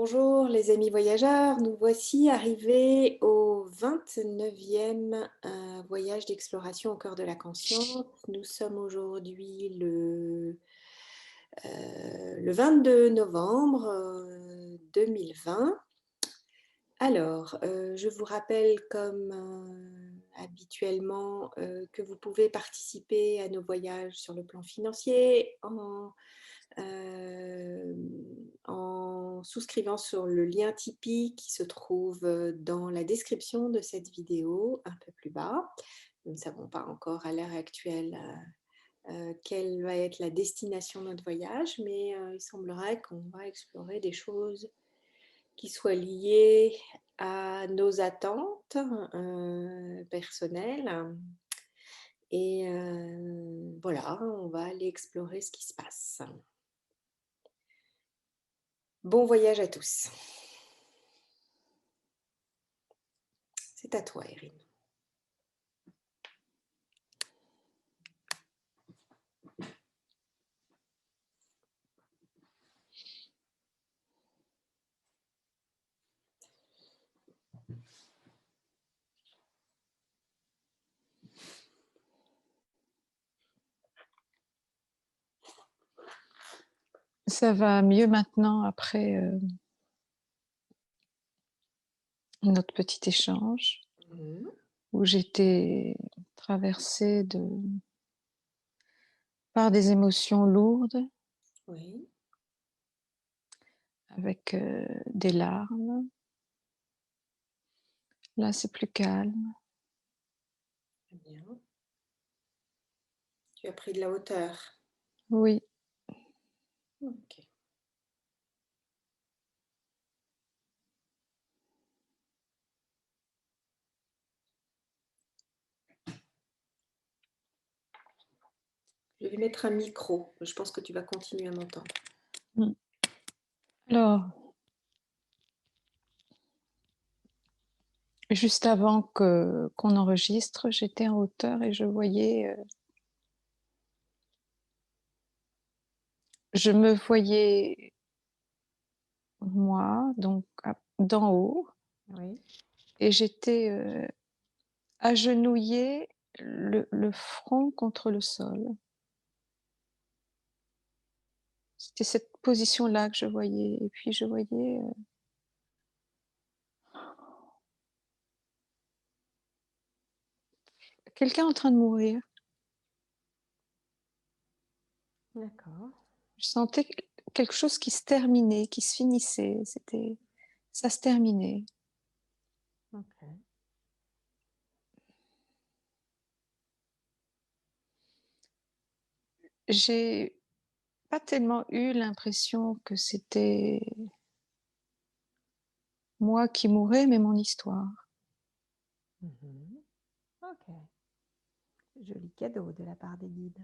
Bonjour les amis voyageurs, nous voici arrivés au 29e voyage d'exploration au cœur de la conscience. Nous sommes aujourd'hui le 22 novembre 2020. Alors, je vous rappelle comme habituellement que vous pouvez participer à nos voyages sur le plan financier en souscrivant sur le lien Tipeee qui se trouve dans la description de cette vidéo, un peu plus bas. Nous ne savons pas encore à l'heure actuelle quelle va être la destination de notre voyage, mais il semblerait qu'on va explorer des choses qui soient liées à nos attentes personnelles. Et voilà, on va aller explorer ce qui se passe. Bon voyage à tous. C'est à toi, Erin. Ça va mieux maintenant après notre petit échange où j'étais traversée par des émotions lourdes, Oui. avec des larmes. Là, c'est plus calme. Très bien. Tu as pris de la hauteur. Oui. Ok. Je vais mettre un micro. Je pense que tu vas continuer à m'entendre. Alors, juste avant qu'on enregistre, j'étais en hauteur et je voyais... je me voyais, moi, donc d'en haut. Oui. Et j'étais agenouillée, le front contre le sol. C'était cette position-là que je voyais. Et puis je voyais quelqu'un en train de mourir. D'accord. Je sentais quelque chose qui se terminait, qui se finissait. Ça se terminait. Ok. J'ai pas tellement eu l'impression que c'était moi qui mourais, mais mon histoire. Ok. Joli cadeau de la part des guides.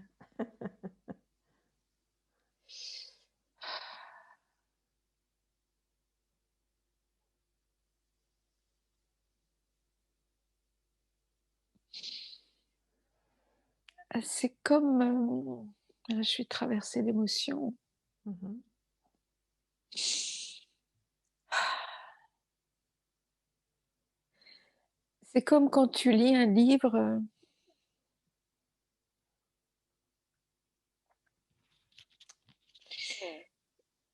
C'est comme... je suis traversée d'émotions. C'est comme quand tu lis un livre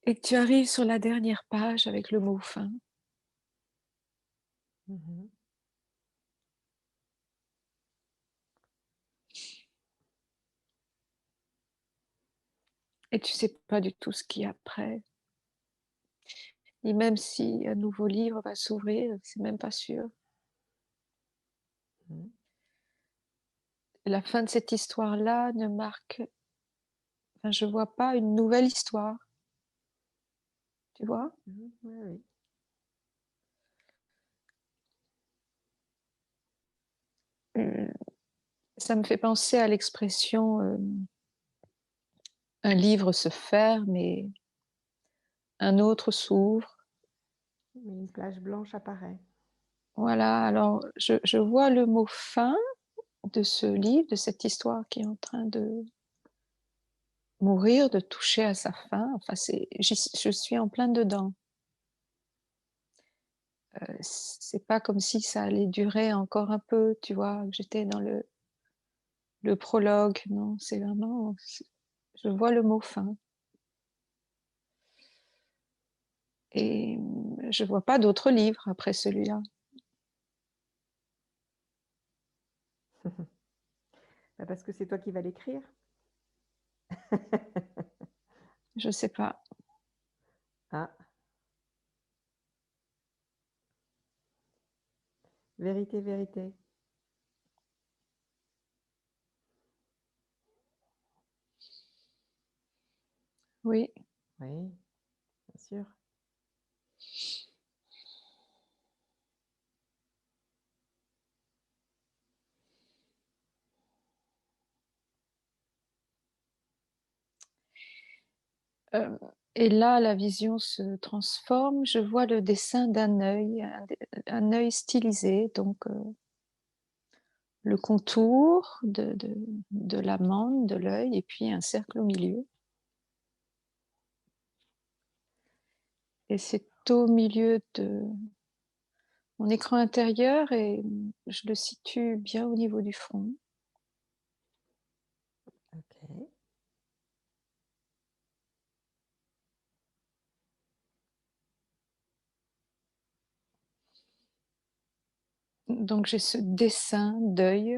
et que tu arrives sur la dernière page avec le mot fin. Et tu sais pas du tout ce qu'il y a après. Et même si un nouveau livre va s'ouvrir, c'est même pas sûr. La fin de cette histoire-là ne marque... Enfin, je vois pas une nouvelle histoire. Tu vois? Oui. Ça me fait penser à l'expression un livre se ferme et un autre s'ouvre. Une plage blanche apparaît. Voilà, alors je vois le mot fin de ce livre, de cette histoire qui est en train de mourir, de toucher à sa fin. Enfin, je suis en plein dedans. c'est pas comme si ça allait durer encore un peu, tu vois? Que j'étais dans le prologue, non, c'est vraiment je vois le mot fin et je vois pas d'autres livres après celui-là. Bah, parce que c'est toi qui vas l'écrire. Je sais pas. Ah, vérité, vérité. Oui, Oui, bien sûr. heu et là, la vision se transforme. Je vois le dessin d'un œil, un œil stylisé, donc le contour de l'amande, de l'œil et puis un cercle au milieu et c'est au milieu de mon écran intérieur et je le situe bien au niveau du front. Ok. Donc j'ai ce dessin d'œil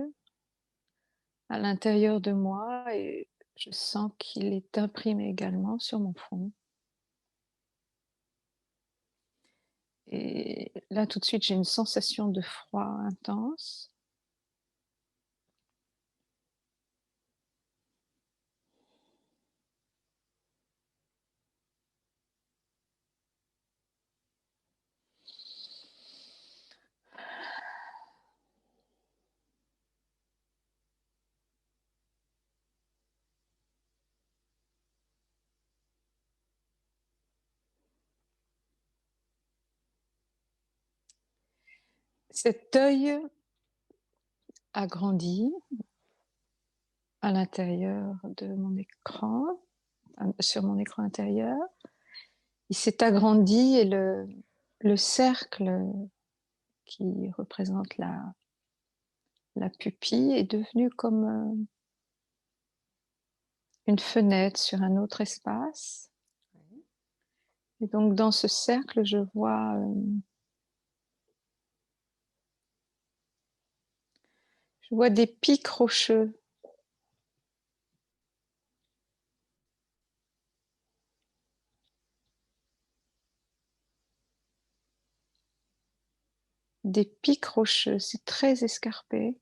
à l'intérieur de moi et je sens qu'il est imprimé également sur mon front. Et là, tout de suite, j'ai une sensation de froid intense. Cet œil a grandi à l'intérieur de mon écran, sur mon écran intérieur. Il s'est agrandi et le cercle qui représente la pupille est devenu comme une fenêtre sur un autre espace. Oui. Et donc dans ce cercle, je vois des pics rocheux. Des pics rocheux, c'est très escarpé.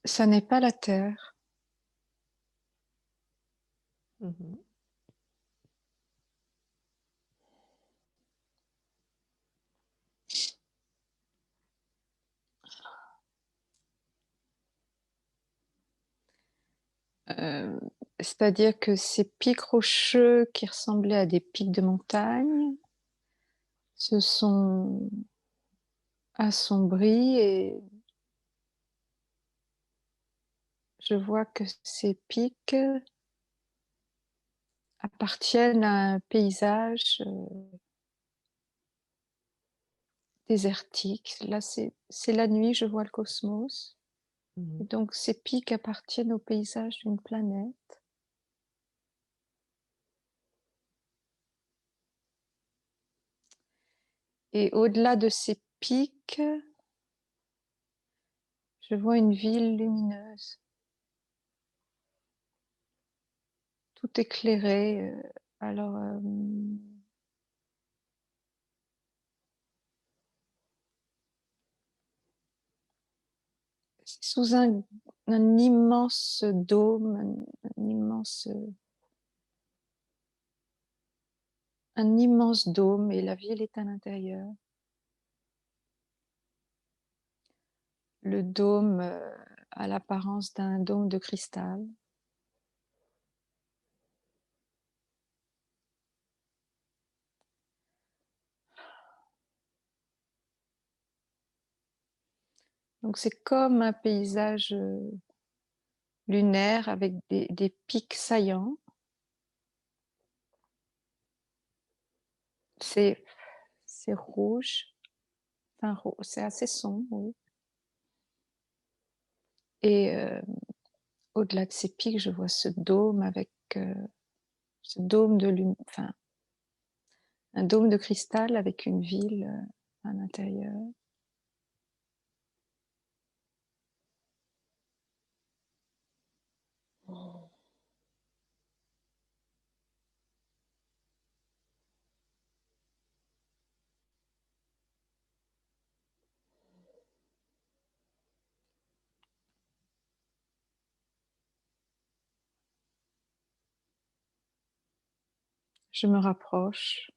Ça n'est pas la terre. Mhm. Euh, C'est-à-dire que ces pics rocheux qui ressemblaient à des pics de montagne se sont assombris et je vois que ces pics appartiennent à un paysage désertique. Là, c'est la nuit, je vois le cosmos. Et Mhm. donc, ces pics appartiennent au paysage d'une planète. Et au-delà de ces pics, je vois une ville lumineuse, tout éclairé. Alors, c'est sous un immense dôme, un immense un immense dôme et la ville est à l'intérieur. Le dôme a l'apparence d'un dôme de cristal. Donc c'est comme un paysage lunaire avec des pics saillants. C'est rouge, enfin, c'est assez sombre, oui. Et au-delà de ces pics, je vois ce dôme avec ce dôme de lune, enfin, un dôme de cristal avec une ville à l'intérieur. Je me rapproche.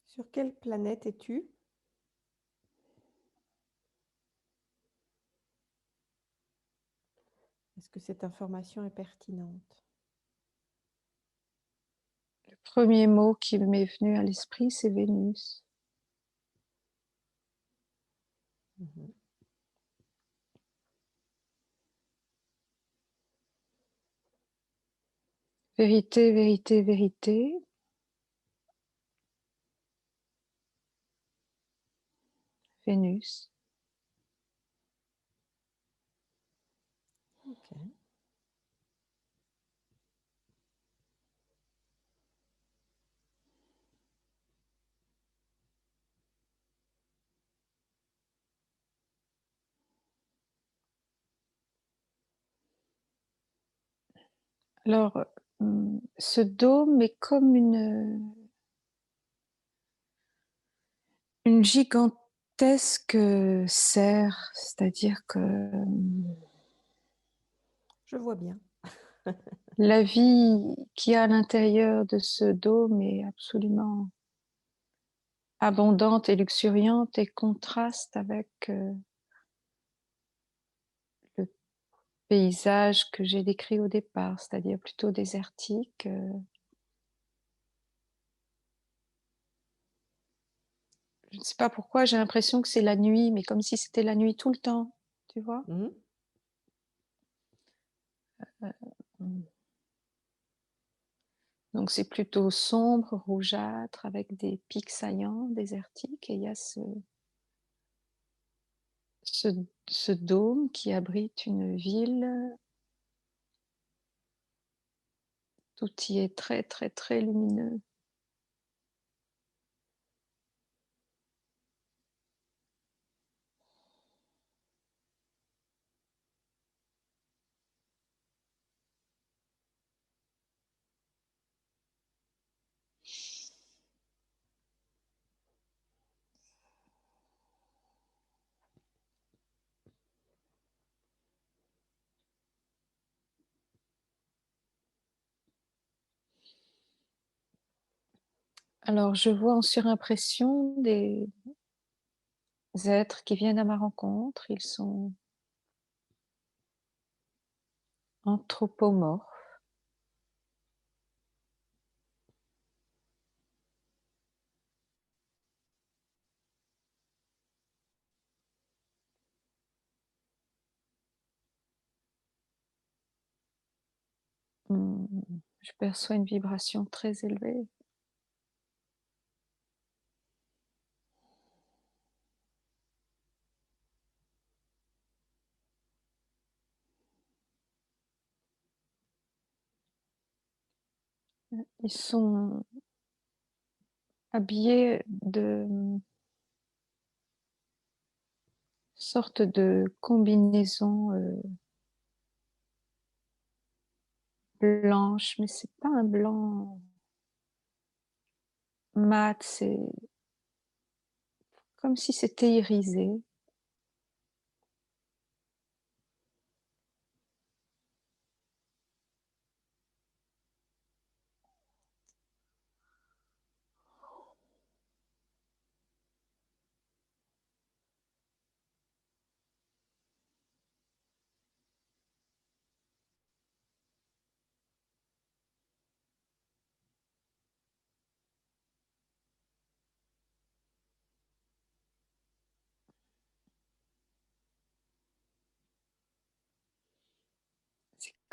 Sur quelle planète es-tu? Est-ce que cette information est pertinente? Le premier mot qui m'est venu à l'esprit, c'est Vénus. Mhm. Vérité, vérité, vérité. Vénus. Ok. Alors, ce dôme est comme une gigantesque serre, c'est-à-dire que Je vois bien. la vie qu'il y a à l'intérieur de ce dôme est absolument abondante et luxuriante et contraste avec le paysage que j'ai décrit au départ, c'est-à-dire plutôt désertique. Je ne sais pas pourquoi, j'ai l'impression que c'est la nuit, mais comme si c'était la nuit tout le temps, tu vois. Mhm. Donc c'est plutôt sombre, rougeâtre, avec des pics saillants, désertiques, et il y a ce, ce dôme qui abrite une ville. Tout y est très, très, très lumineux. Alors, je vois en surimpression des êtres qui viennent à ma rencontre. Ils sont anthropomorphes. Je perçois une vibration très élevée. Ils sont habillés de sorte de combinaison blanche, mais c'est pas un blanc mat, c'est comme si c'était irisé.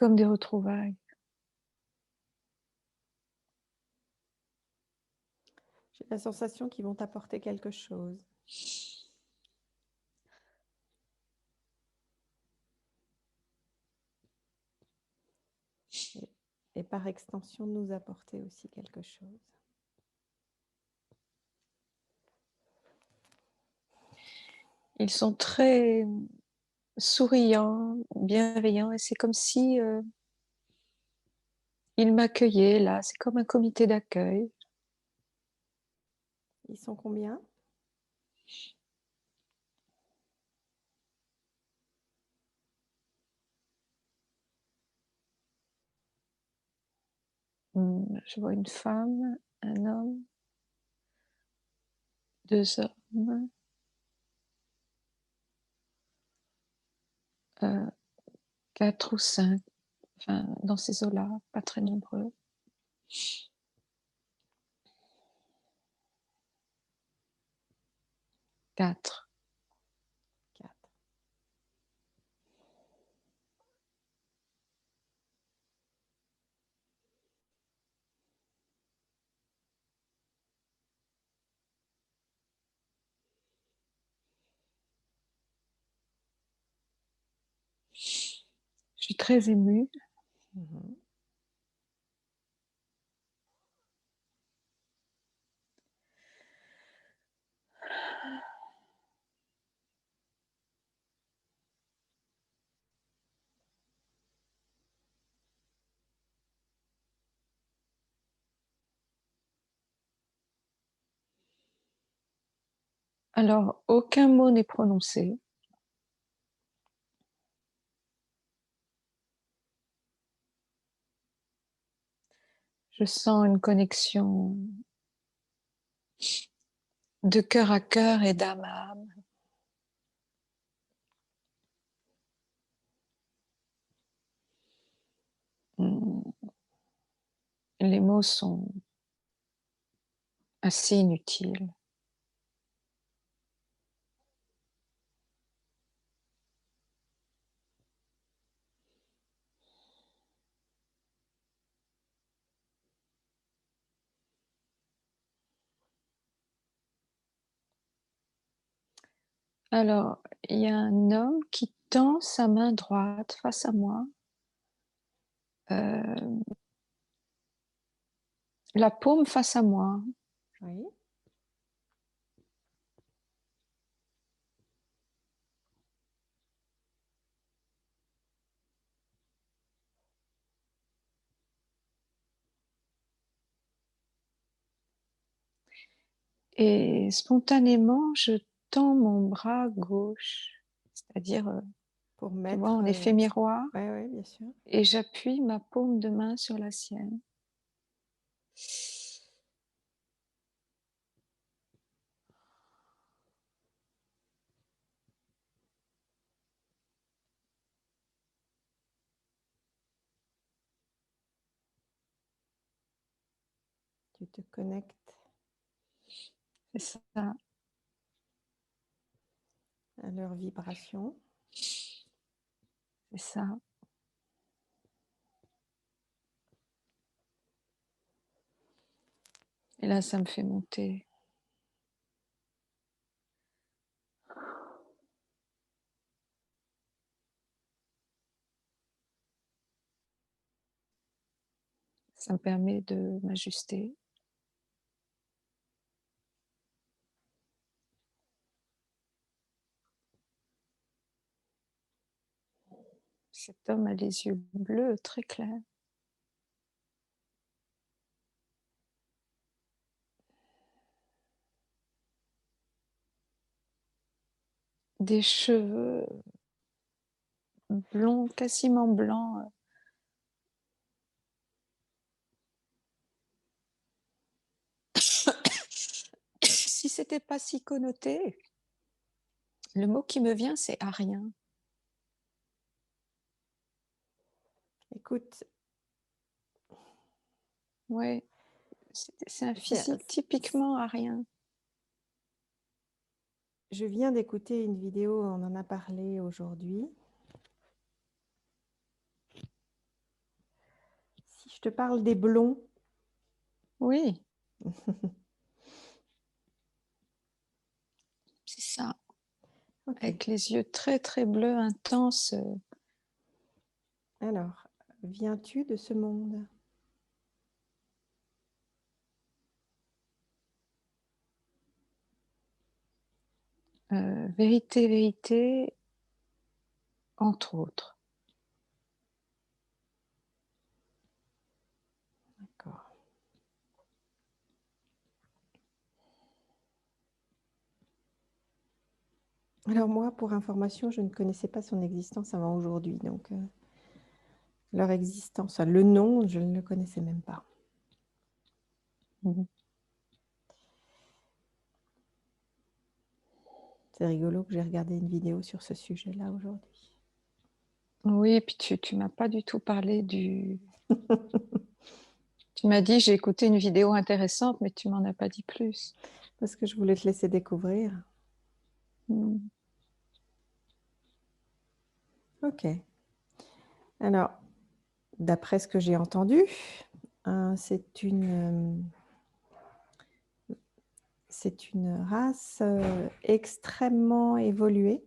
C'est comme des retrouvailles. J'ai la sensation qu'ils vont t'apporter quelque chose. Et par extension, nous apporter aussi quelque chose. Ils sont très souriants, bienveillants, et c'est comme si ils m'accueillaient là. C'est comme un comité d'accueil. Ils sont combien? Je vois une femme, un homme, 2 hommes, 4 ou 5, enfin, dans ces eaux-là, pas très nombreux. Quatre. 4. Je suis très émue. Mhm. Alors, aucun mot n'est prononcé. Je sens une connexion de cœur à cœur et d'âme à âme. Les mots sont assez inutiles. Alors, il y a un homme qui tend sa main droite face à moi, la paume face à moi, Oui. et spontanément, je tends mon bras gauche, c'est-à-dire, Pour tu vois, mettre. en effet miroir, Oui, oui, bien sûr. et j'appuie ma paume de main sur la sienne. Tu te connectes C'est ça. à leur vibration. C'est ça. Et là, ça me fait monter. Ça me permet de m'ajuster. Cet homme a les yeux bleus très clairs. des cheveux blonds, quasiment blancs. Si c'était pas si connoté, le mot qui me vient, c'est arien. Écoute, Ouais, c'est un c'est- physique typiquement arien. je viens d'écouter une vidéo, on en a parlé aujourd'hui. Si je te parle des blonds, Oui, c'est ça. ok. Avec les yeux très très bleus, intenses. Alors, viens-tu de ce monde? Vérité, vérité, entre autres. D'accord. Alors moi, pour information, je ne connaissais pas son existence avant aujourd'hui. Donc, leur existence, enfin, le nom, je ne le connaissais même pas. Mhm. C'est rigolo que j'ai regardé une vidéo sur ce sujet-là aujourd'hui. Oui, et puis tu m'as pas du tout parlé du... Tu m'as dit, j'ai écouté une vidéo intéressante, mais tu m'en as pas dit plus. Parce que je voulais te laisser découvrir. Mm. Ok. Alors, d'après ce que j'ai entendu, c'est une race extrêmement évoluée.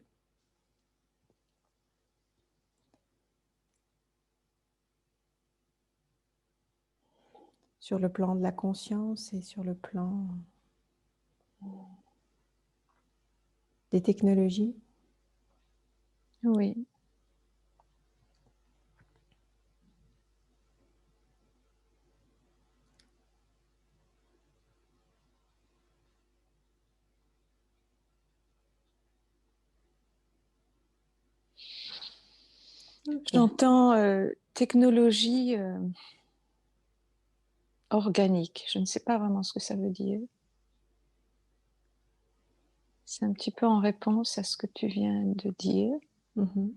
Sur le plan de la conscience et sur le plan des technologies. Oui. Ok. J'entends technologie organique. Je ne sais pas vraiment ce que ça veut dire. C'est un petit peu en réponse à ce que tu viens de dire. Mhm.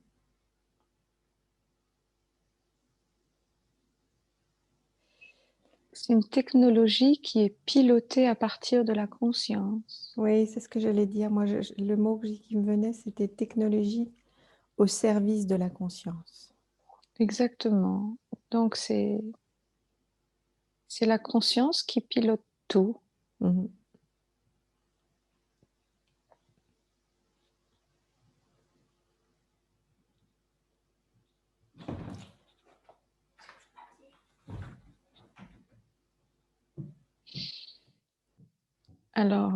C'est une technologie qui est pilotée à partir de la conscience. Oui, c'est ce que j'allais dire. Moi, le mot qui me venait, c'était technologie au service de la conscience. Exactement. Donc c'est la conscience qui pilote tout. Mhm. Alors,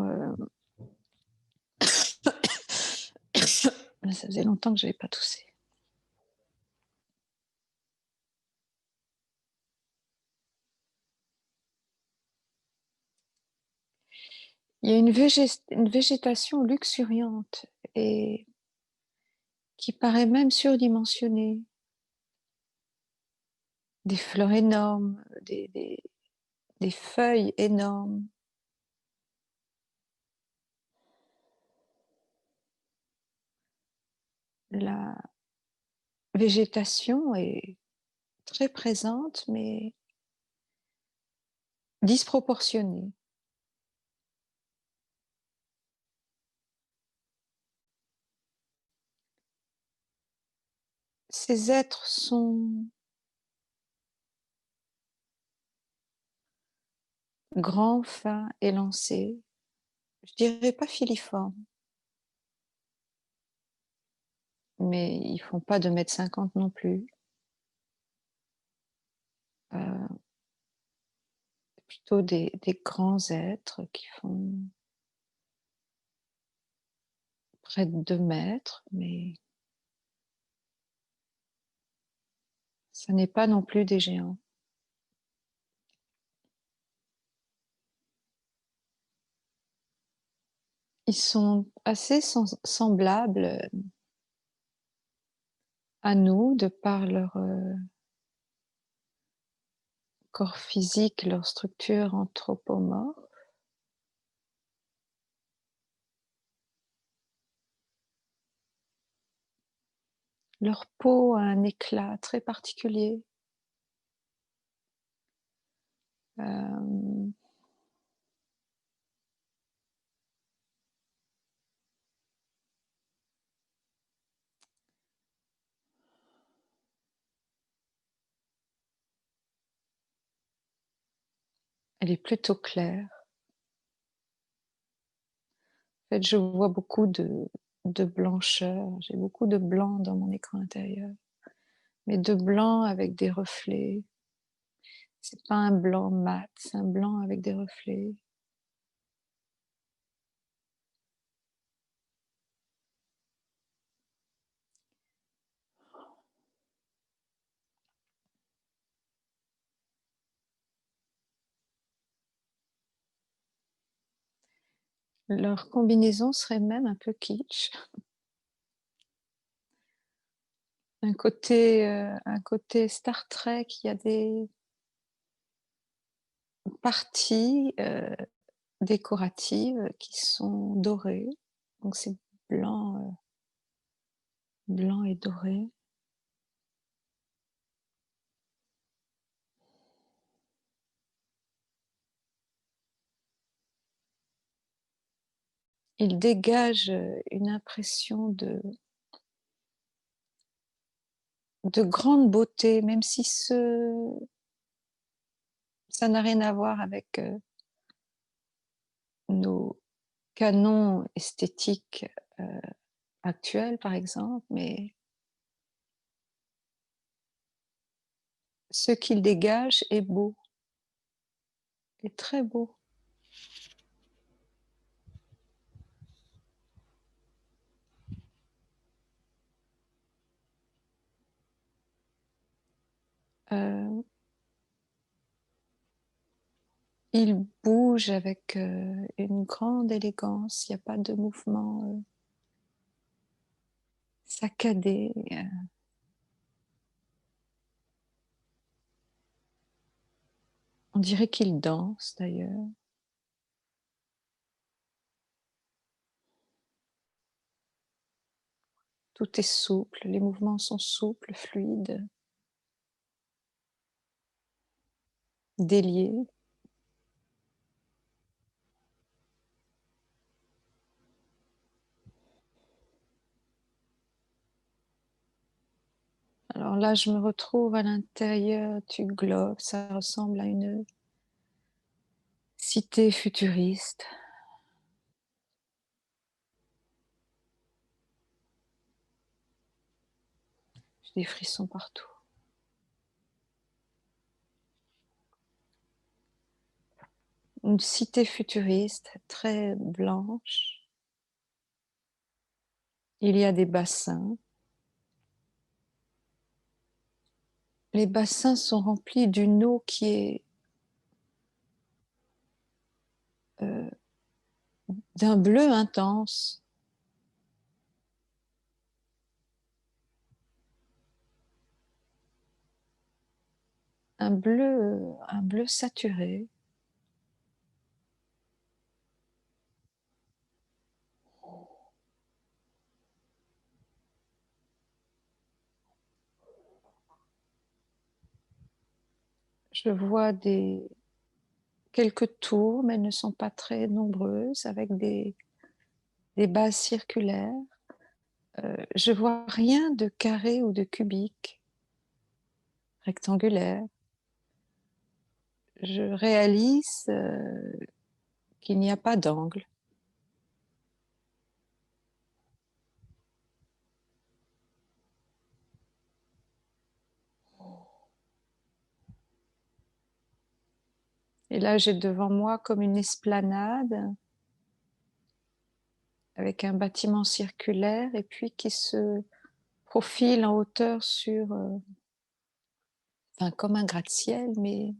ça faisait longtemps que je n'avais pas toussé. Il y a une végétation luxuriante et qui paraît même surdimensionnée. Des fleurs énormes, des feuilles énormes. La végétation est très présente, mais disproportionnée. Ces êtres sont grands, fins, élancés. Je dirais pas filiformes, mais ils font pas 2,50 m non plus. Euh, Plutôt des grands êtres qui font près de 2 mètres, mais ça n'est pas non plus des géants. Ils sont assez semblables à nous de par leur corps physique, leur structure anthropomorphe. Leur peau a un éclat très particulier. Elle est plutôt claire. En fait, je vois beaucoup de blancheur. J'ai beaucoup de blanc dans mon écran intérieur. Mais de blanc avec des reflets. C'est pas un blanc mat, c'est un blanc avec des reflets. Leur combinaison serait même un peu kitsch. Un côté Star Trek, il y a des parties décoratives qui sont dorées. Donc c'est blanc, blanc et doré. Il dégage une impression de grande beauté, même si ça n'a rien à voir avec nos canons esthétiques actuels, par exemple, mais ce qu'il dégage est beau, est très beau. Il bouge avec une grande élégance, il n'y a pas de mouvement saccadé. On dirait qu'il danse d'ailleurs. Tout est souple, les mouvements sont souples, fluides, déliés. Alors là, je me retrouve à l'intérieur du globe, ça ressemble à une cité futuriste. J'ai des frissons partout. Une cité futuriste très blanche. Il y a des bassins. Les bassins sont remplis d'une eau qui est d'un bleu intense. Un bleu saturé. Je vois quelques tours, mais elles ne sont pas très nombreuses, avec des bases circulaires. Je vois rien de carré ou de cubique, rectangulaire. Je réalise qu'il n'y a pas d'angle. Et là, j'ai devant moi comme une esplanade avec un bâtiment circulaire et puis qui se profile en hauteur sur, enfin, comme un gratte-ciel, mais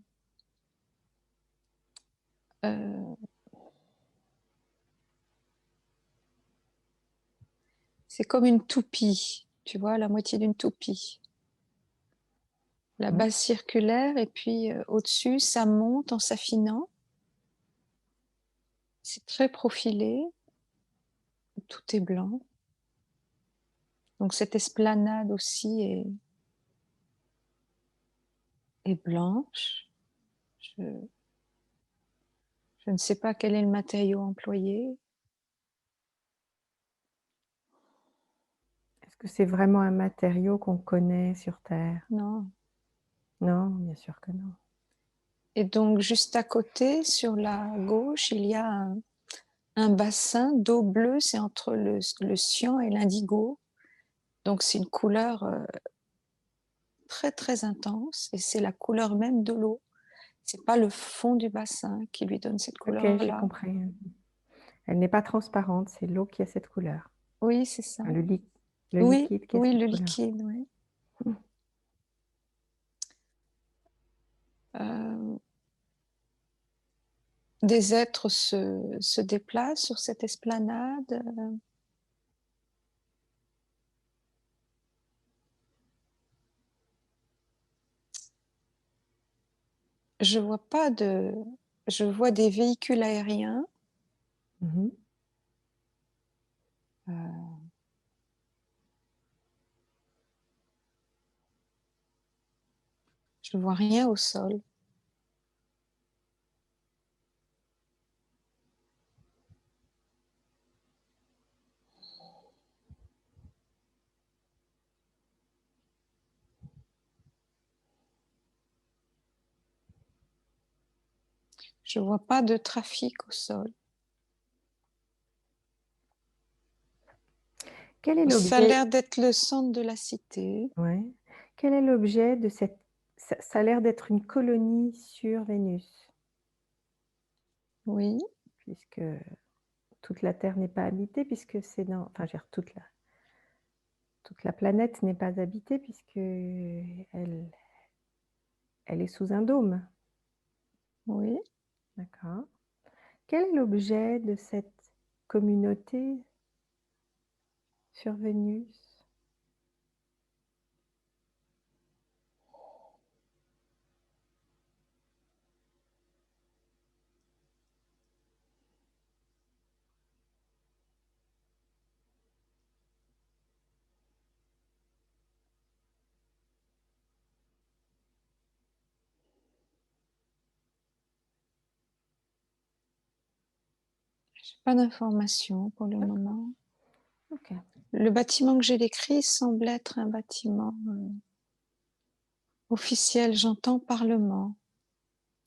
C'est comme une toupie, tu vois, la moitié d'une toupie. La base circulaire et puis au-dessus, ça monte en s'affinant. C'est très profilé. Tout est blanc. Donc cette esplanade aussi est blanche. Je ne sais pas quel est le matériau employé. Est-ce que c'est vraiment un matériau qu'on connaît sur Terre? Non. Non, bien sûr que non. Et donc juste à côté, sur la gauche, il y a un bassin d'eau bleue. C'est entre le cyan et l'indigo. Donc c'est une couleur très très intense et c'est la couleur même de l'eau. C'est pas le fond du bassin qui lui donne cette Ok, j'ai couleur-là. compris. Elle n'est pas transparente, c'est l'eau qui a cette couleur. Oui, c'est ça. Enfin, le Oui, liquide qui a oui, cette le couleur. liquide, oui. Mm. Des êtres se déplacent sur cette esplanade. Je vois pas de... Je vois des véhicules aériens. Mhm. Euh, je vois rien au sol. Je vois pas de trafic au sol. Quel est Ça a l'objet? l'air d'être le centre de la cité. Ouais. Quel est l'objet de cette... Ça a l'air d'être une colonie sur Vénus, Oui, puisque toute la Terre n'est pas habitée, puisque c'est dans... Enfin, je veux dire, toute la planète n'est pas habitée, puisque elle est sous un dôme. oui. D'accord. Quel est l'objet de cette communauté sur Vénus? J'ai pas d'informations pour le D'accord. moment. Ok. Le bâtiment que j'ai décrit semble être un bâtiment officiel, j'entends Parlement.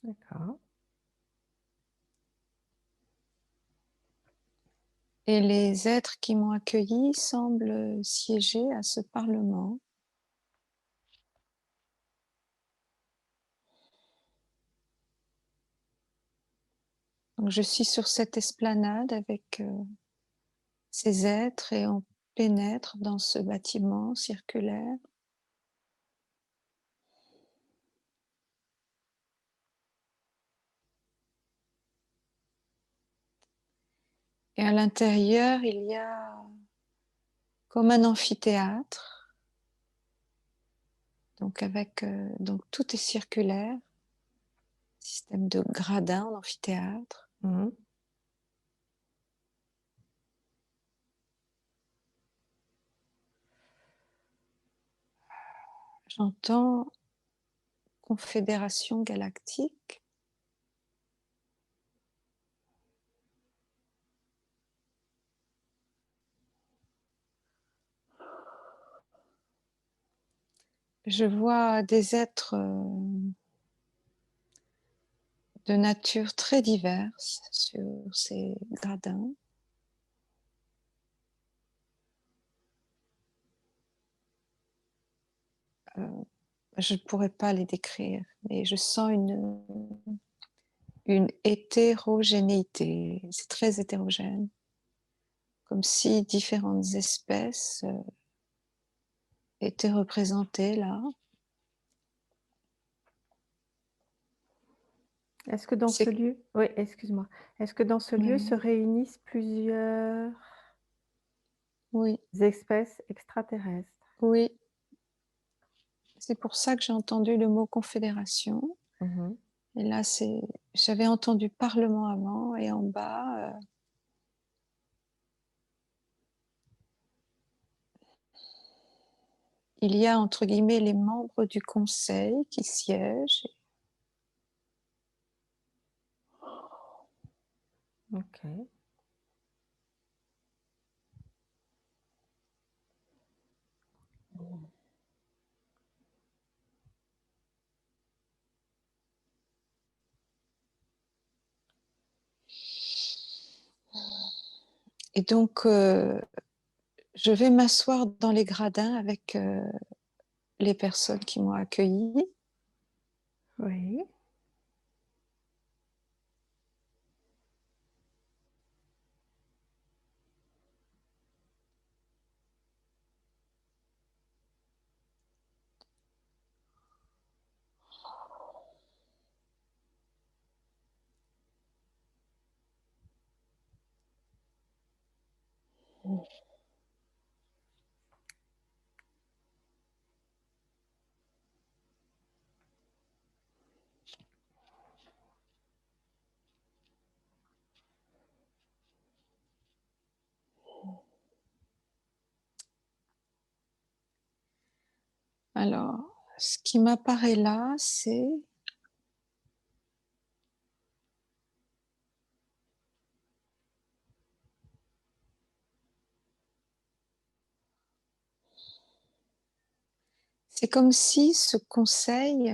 D'accord. Et les êtres qui m'ont accueilli semblent siéger à ce Parlement. Donc je suis sur cette esplanade avec ces êtres et on pénètre dans ce bâtiment circulaire. Et à l'intérieur, il y a comme un amphithéâtre. Donc donc tout est circulaire, système de gradins en amphithéâtre. Mhm. J'entends Confédération galactique. Je vois des êtres de nature très diverses sur ces gradins. Je ne pourrais pas les décrire, mais je sens une hétérogénéité. C'est très hétérogène, comme si différentes espèces étaient représentées là. Est-ce que dans ce C'est lieu, oui, excuse-moi, est-ce que dans ce lieu se ouais. réunissent plusieurs oui, espèces extraterrestres. oui. C'est pour ça que j'ai entendu le mot confédération. Mhm. Et là, j'avais entendu parlement avant, et en bas, il y a entre guillemets les membres du conseil qui siègent. Ok. Et donc, je vais m'asseoir dans les gradins avec les personnes qui m'ont accueillie. Oui. Alors, ce qui m'apparaît là, c'est comme si ce conseil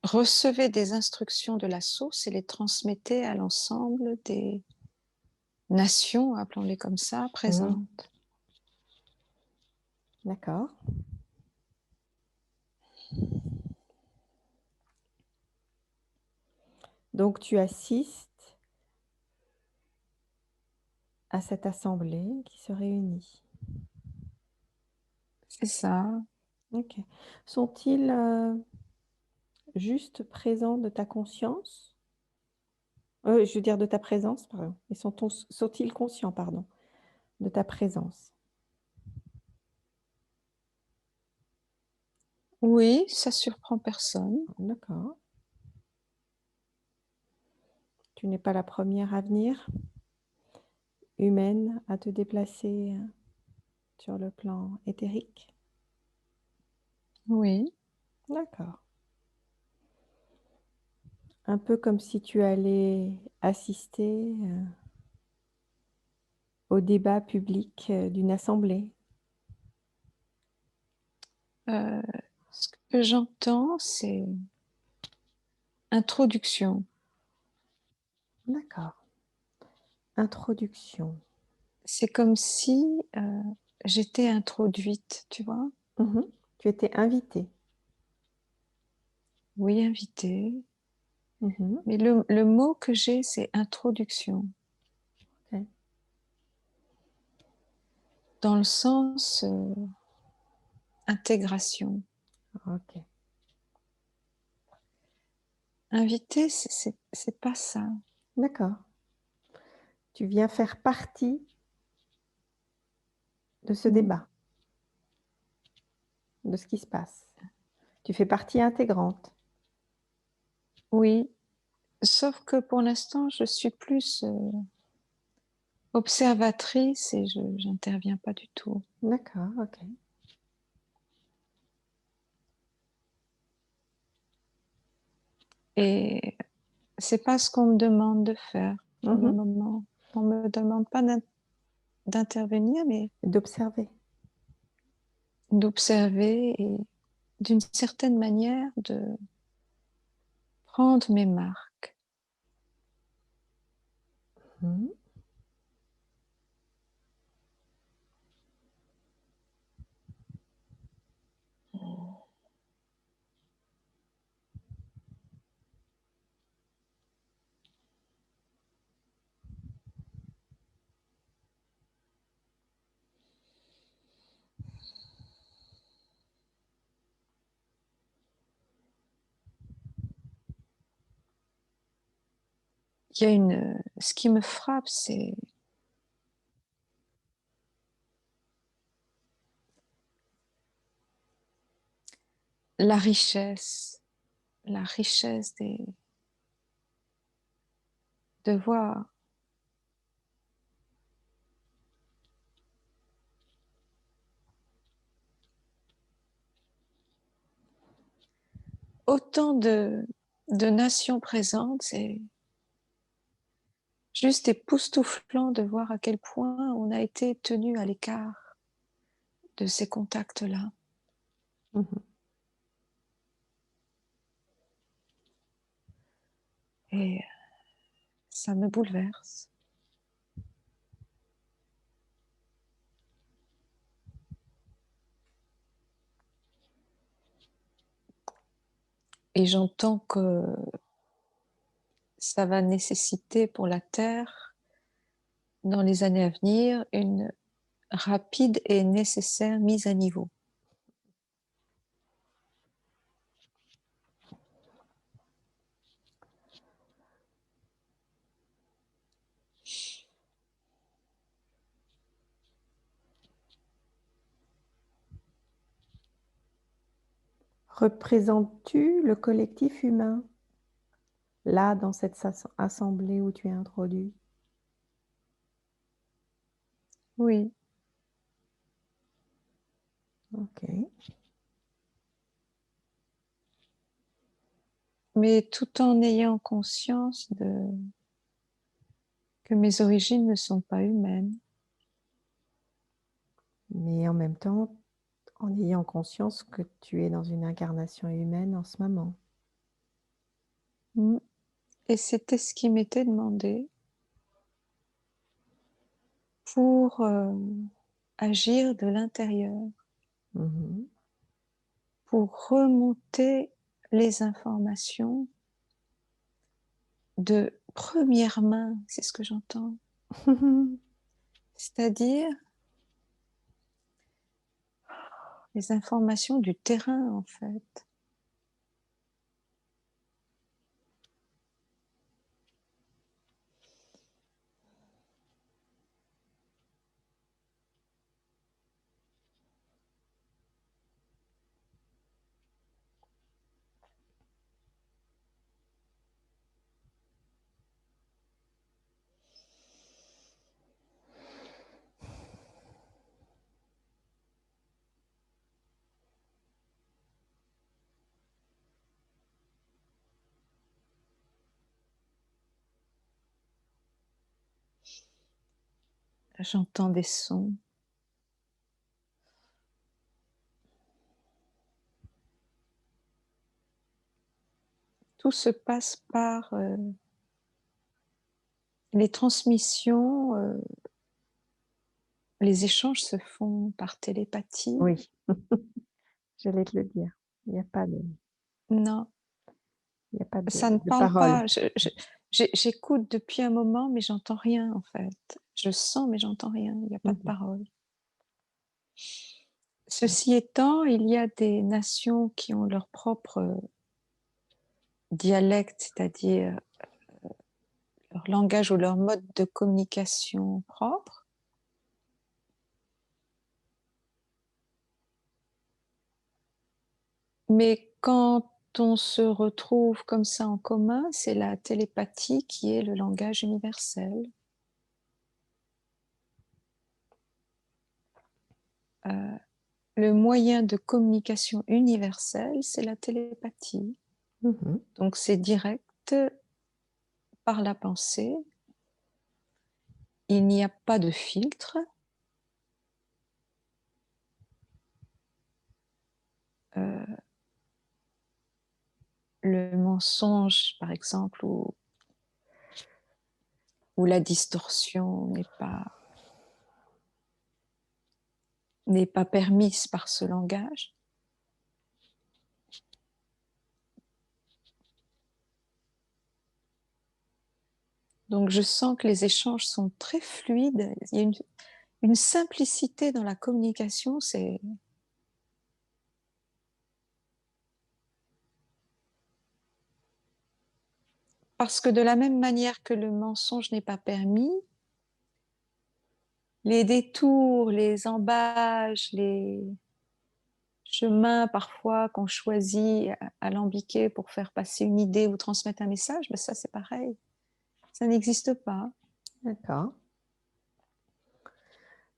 recevait des instructions de la source et les transmettait à l'ensemble des nations, appelons-les comme ça, Mhm. présentes. D'accord. Donc tu assistes à cette assemblée qui se réunit. C'est ça. Ok. Sont-ils juste présents de ta conscience? Je veux dire de ta présence, pardon. Et sont-ils conscients, pardon, de ta présence? Oui, ça surprend personne. D'accord. Tu n'es pas la première à venir, humaine, à te déplacer sur le plan éthérique. Oui, D'accord. Un peu comme si tu allais assister au débat public d'une assemblée. euh, ce que j'entends, c'est introduction. D'accord. Introduction. C'est comme si j'étais introduite, tu vois. Mhm. Tu étais invitée. Oui, invitée. Mhm. Mais le mot que j'ai, c'est introduction. Ok. Dans le sens intégration. Ok. Invité, c'est pas ça. D'accord. Tu viens faire partie de ce Mm. débat, de ce qui se passe. Tu fais partie intégrante. Oui, sauf que pour l'instant, je suis plus observatrice et je n'interviens pas du tout. D'accord, ok. Et c'est pas ce qu'on me demande de faire pour le Mhm. moment. On me demande pas d'intervenir, mais D'observer. d'observer et d'une certaine manière de prendre mes marques. Mhm. il y a ce qui me frappe, c'est la richesse de voir autant de nations présentes. C'est juste époustouflant de voir à quel point on a été tenu à l'écart de ces contacts-là. Et ça me bouleverse. Et j'entends que ça va nécessiter pour la Terre, dans les années à venir, une rapide et nécessaire mise à niveau. Représentes-tu le collectif humain, là, dans cette assemblée où tu es introduit? Oui. Ok. Mais tout en ayant conscience que mes origines ne sont pas humaines. Mais en même temps, en ayant conscience que tu es dans une incarnation humaine en ce moment. Et c'était ce qui m'était demandé pour agir de l'intérieur, pour remonter les informations de première main, c'est ce que j'entends. C'est-à-dire les informations du terrain, en fait. J'entends des sons. Tout se passe par les transmissions, les échanges se font par télépathie. Oui, j'allais te le dire. Il n'y a pas de... Non, il n'y a pas ça ne de parle parole. pas. J'écoute depuis un moment, mais j'entends rien en fait. Je sens, mais j'entends rien. Il n'y a pas de parole. Ceci étant, il y a des nations qui ont leur propre dialecte, c'est-à-dire leur langage ou leur mode de communication propre. Mais quand on se retrouve comme ça en commun, c'est la télépathie qui est le langage universel. Le moyen de communication universel, c'est la télépathie. Donc c'est direct par la pensée. Il n'y a pas de filtre. Le mensonge, par exemple, ou la distorsion n'est pas permise par ce langage. Donc je sens que les échanges sont très fluides. Il y a une simplicité dans la communication, c'est... Parce que de la même manière que le mensonge n'est pas permis, les détours, les embages, les chemins parfois qu'on choisit alambiqués pour faire passer une idée ou transmettre un message, ben ça c'est pareil. Ça n'existe pas. D'accord.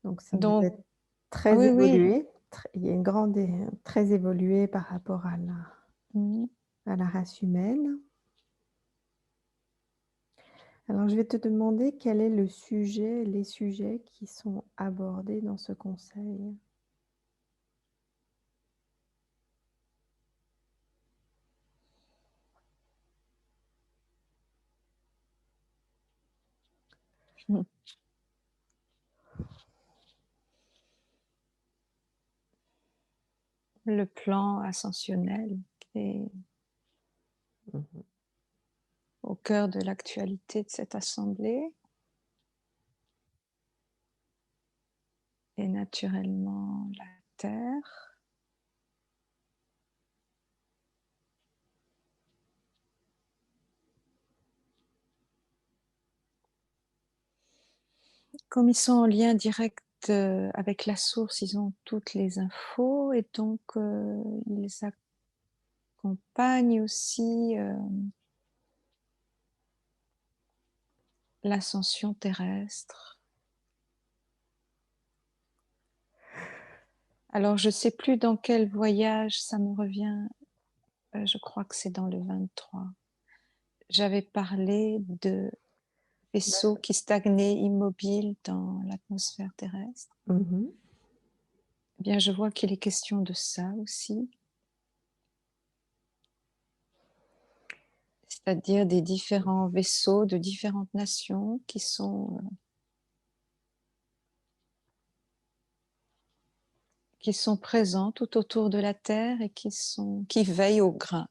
Donc ça vous Donc, êtes très oui, oui. évolué, il y a une grande très évolué par rapport Mhm. à la race humaine. Alors je vais te demander quel est le sujet, les sujets qui sont abordés dans ce conseil? Le plan ascensionnel qui est Mmh. au cœur de l'actualité de cette assemblée et naturellement la Terre. Comme ils sont en lien direct avec la source, ils ont toutes les infos et donc ils accompagnent aussi l'ascension terrestre. Alors je ne sais plus dans quel voyage ça me revient, je crois que c'est dans le 23. J'avais parlé de vaisseaux qui stagnaient immobiles dans l'atmosphère terrestre. Mmh. Eh bien, je vois qu'il est question de ça aussi, c'est-à-dire des différents vaisseaux de différentes nations qui sont présents tout autour de la Terre et qui veillent au grain.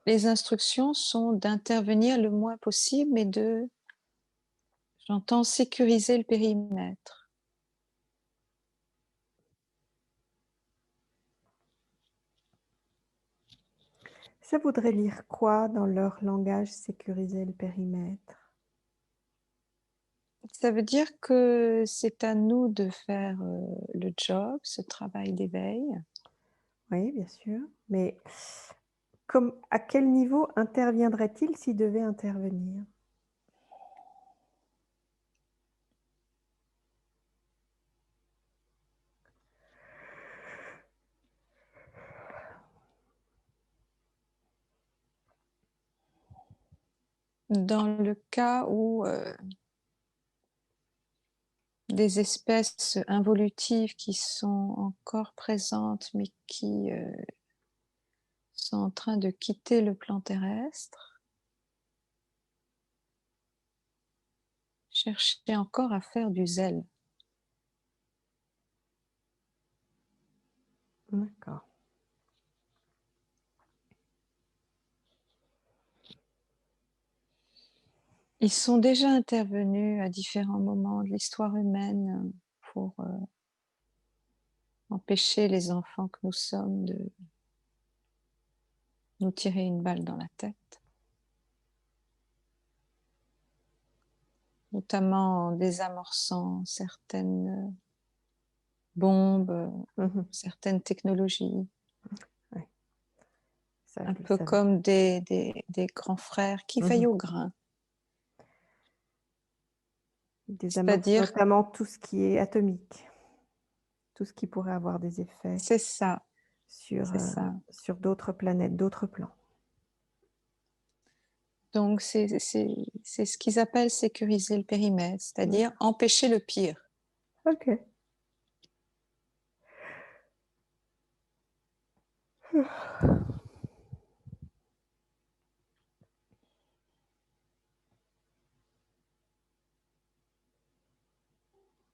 Les instructions sont d'intervenir le moins possible, mais j'entends sécuriser le périmètre. Ça voudrait dire quoi dans leur langage, sécuriser le périmètre? Ça veut dire que c'est à nous de faire le job, ce travail d'éveil. Oui, bien sûr, mais à quel niveau interviendrait-il s'il devait intervenir? Dans le cas où des espèces involutives qui sont encore présentes mais qui sont en train de quitter le plan terrestre, chercher encore à faire du zèle. D'accord. Ils sont déjà intervenus à différents moments de l'histoire humaine pour empêcher les enfants que nous sommes de nous tirer une balle dans la tête, notamment en désamorçant certaines bombes, Mmh. certaines technologies, Ouais, ça un je le peu savais. comme des grands frères qui veillent Mmh. au grain. Des amorces, C'est-à-dire, notamment tout ce qui est atomique, tout ce qui pourrait avoir des effets c'est ça, sur, c'est ça. sur d'autres planètes, d'autres plans. Donc, c'est ce qu'ils appellent sécuriser le périmètre, c'est-à-dire D'accord. empêcher le pire. OK.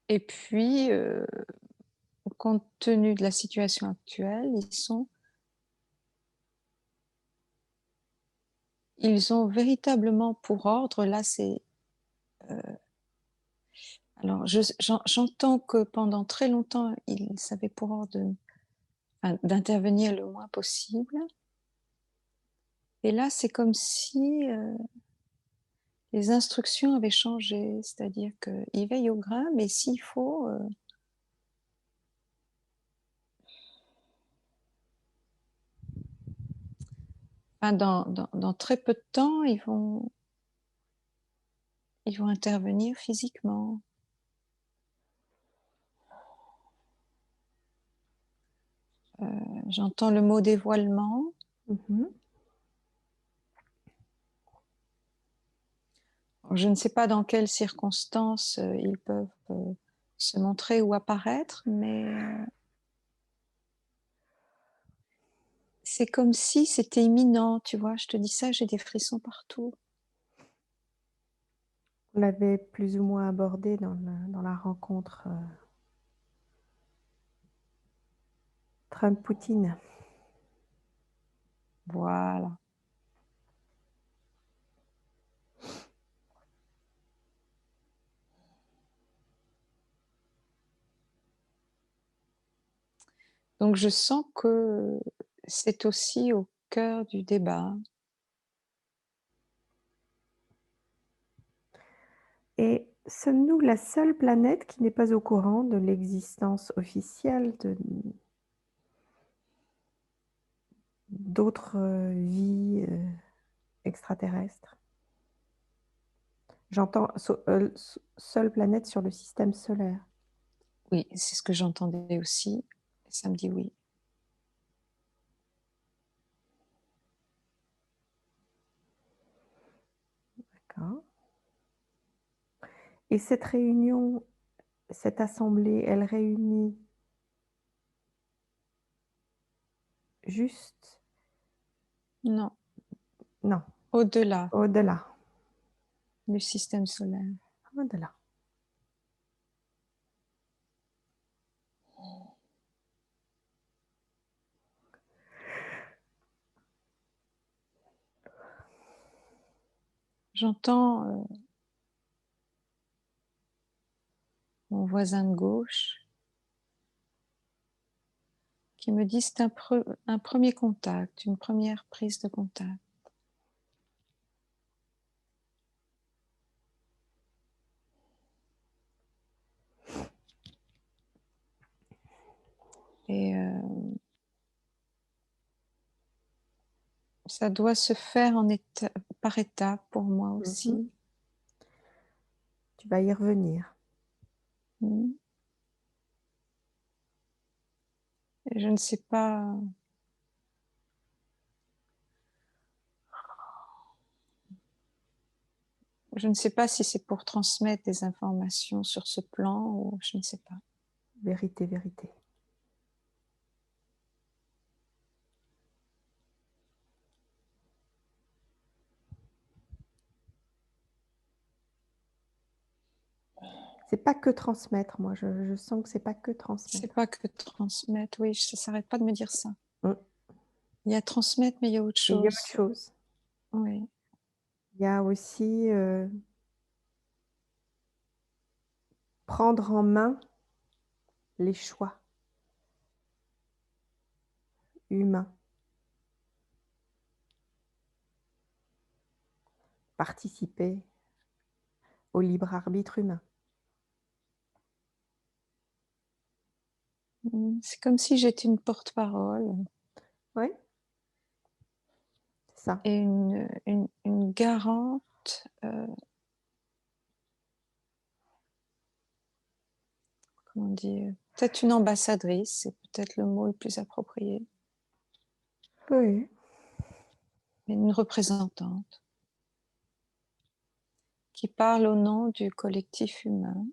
Et puis, compte tenu de la situation actuelle, ils ont véritablement pour ordre, là, Alors, j'entends que pendant très longtemps, ils avaient pour ordre d'intervenir le moins possible. Et là, c'est comme si les instructions avaient changé, c'est-à-dire qu'ils veillent au grain, mais s'il faut, dans très peu de temps, ils vont intervenir physiquement. J'entends le mot dévoilement. Mhm. Je ne sais pas dans quelles circonstances ils peuvent se montrer ou apparaître, mais c'est comme si c'était imminent, tu vois. Je te dis ça, j'ai des frissons partout. On l'avait plus ou moins abordé dans la rencontre Trump-Poutine. Voilà. Donc je sens que c'est aussi au cœur du débat. Et sommes-nous la seule planète qui n'est pas au courant de l'existence officielle d'autres vies extraterrestres? J'entends seule planète sur le système solaire. Oui, c'est ce que j'entendais aussi. Ça me dit oui. D'accord. Et cette réunion, cette assemblée, elle réunit juste, Non, non, au-delà au-delà, du système solaire. au-delà. J'entends mon voisin de gauche qui me dit c'est un premier contact, une première prise de contact. Et ça doit se faire par étapes pour moi Mhm. aussi. Tu vas y revenir. Mm. Et je ne sais pas. Je ne sais pas si c'est pour transmettre des informations sur ce plan ou je ne sais pas. Vérité, vérité. C'est pas que transmettre, moi. Je sens que c'est pas que C'est transmettre. pas que transmettre, oui, ça s'arrête pas de me dire ça. Mm. Il y a transmettre, mais il y a autre Et il y a autre chose. chose. Oui. Il y a aussi prendre en main les choix humains, participer au libre arbitre humain. C'est comme si j'étais une porte-parole Oui, c'est ça. et une garante, comment dire, peut-être une ambassadrice, c'est peut-être le mot le plus approprié, Oui. mais une représentante qui parle au nom du collectif humain.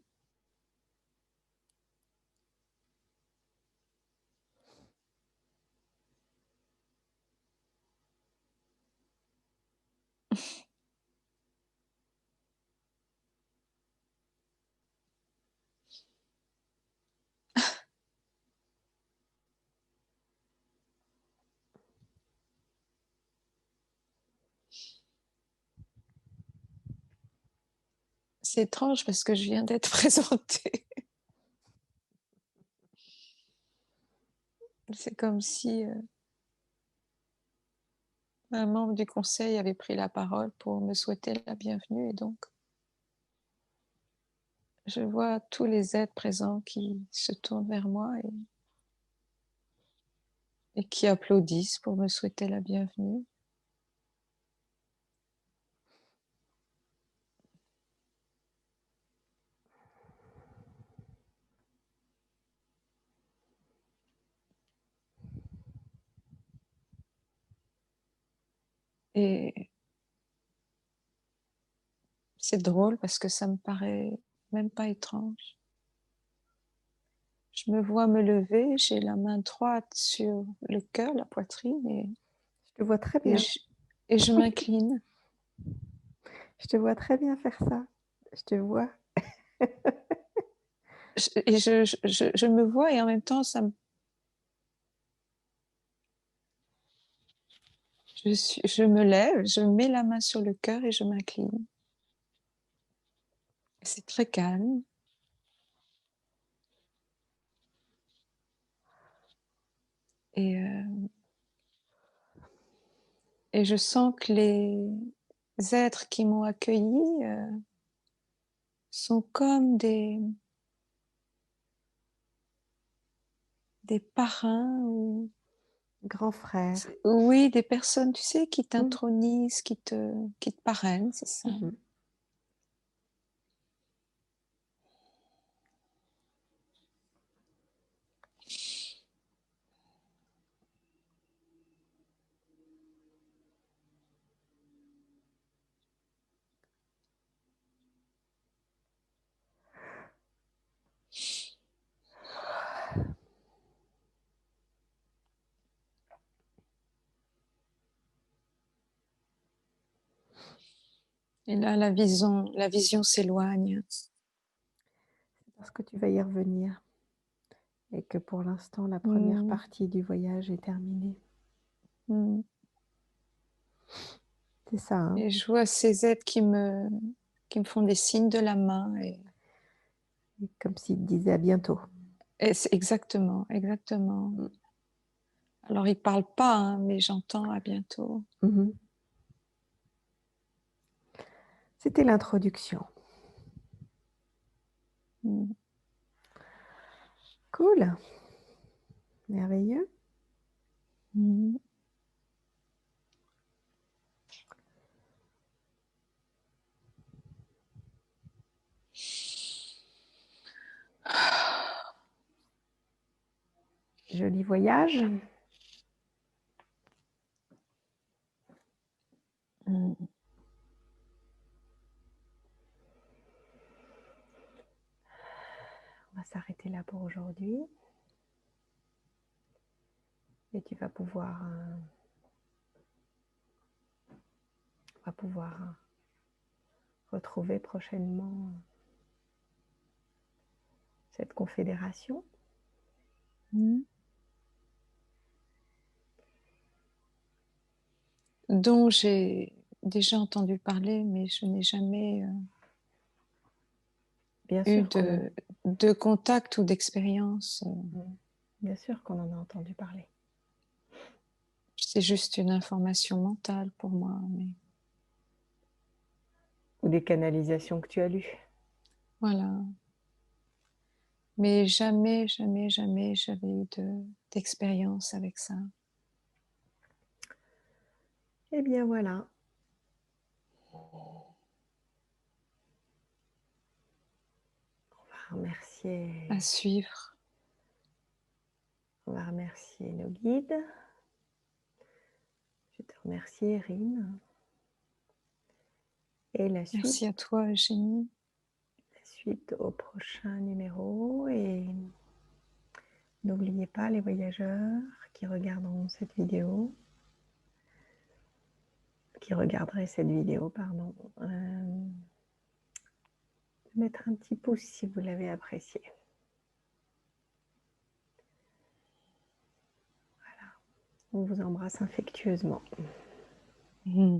C'est étrange parce que je viens d'être présentée. C'est comme si un membre du conseil avait pris la parole pour me souhaiter la bienvenue, et donc je vois tous les êtres présents qui se tournent vers moi et qui applaudissent pour me souhaiter la bienvenue. Et c'est drôle parce que ça me paraît même pas étrange. Je me vois me lever, j'ai la main droite sur le cœur, la poitrine, Je te vois très et bien. je m'incline. Je te vois très bien faire ça. Je te vois. Je me vois, et en même temps, je me lève, je mets la main sur le cœur et je m'incline. C'est très calme. Et je sens que les êtres qui m'ont accueilli sont comme des parrains ou Grand frère. oui, des personnes, tu sais, qui Mmh. t'intronisent, qui te parrainent, c'est ça. Mmh. Et là, la vision s'éloigne. C'est parce que tu vas y revenir et que pour l'instant, la première Mm, partie du voyage est terminée. mm. C'est ça, hein? Et je vois ces êtres qui me font des signes de la main. Comme s'il te disait à bientôt. Et c'est exactement, exactement. Mmh. Alors, ils parlent pas, hein, mais j'entends à bientôt. Mmh. C'était l'introduction. Mm. Cool. Merveilleux. Mm. Joli voyage. Mm. On va s'arrêter là pour aujourd'hui. Et tu vas pouvoir, on va pouvoir retrouver prochainement cette confédération. Mm. Dont j'ai déjà entendu parler, mais je n'ai jamais Bien eu sûr qu'on a, de contact ou d'expérience. bien sûr qu'on en a entendu parler. C'est juste une information mentale pour moi. Mais Ou des canalisations que tu as lues. voilà. Mais jamais, jamais, jamais j'avais eu d'expérience avec ça. Eh bien voilà. On va remercier, À suivre. on va remercier nos guides. Je te remercie, Erin. Et la Merci à toi, Eugénie. suite au prochain numéro. Et n'oubliez pas, les voyageurs qui regarderont cette vidéo, qui regarderaient cette vidéo, pardon, de mettre un petit pouce si vous l'avez apprécié. Voilà. On vous embrasse affectueusement. Mm.